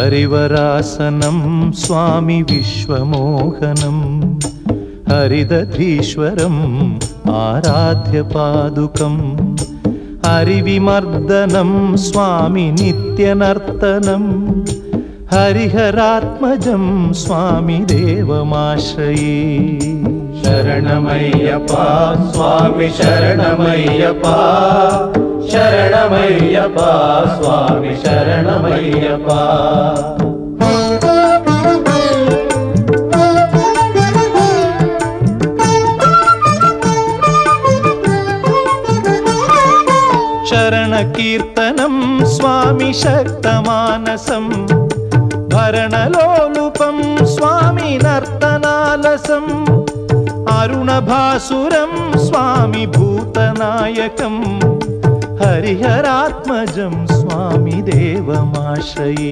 हरिवरासनं स्वामी विश्वमोहनं हरिदधीश्वरम् आराध्य पादुकम् हरिविमर्दनं स्वामी नित्यनर्तनं हरिहरात्मजं स्वामी देवमाश्रये। शरणमय्यप्पा स्वामी शरणमय्यप्पा शरणमय्यप्पा स्वामी शरणमय्यप्पा। शरणकीर्तनं स्वामी शक्तमानसं भरणलोलुपं स्वामी नर्तनालसम् अरुणभासुरं स्वामी भूतनायकं हरिहरात्मजं स्वामी देवमाश्रये।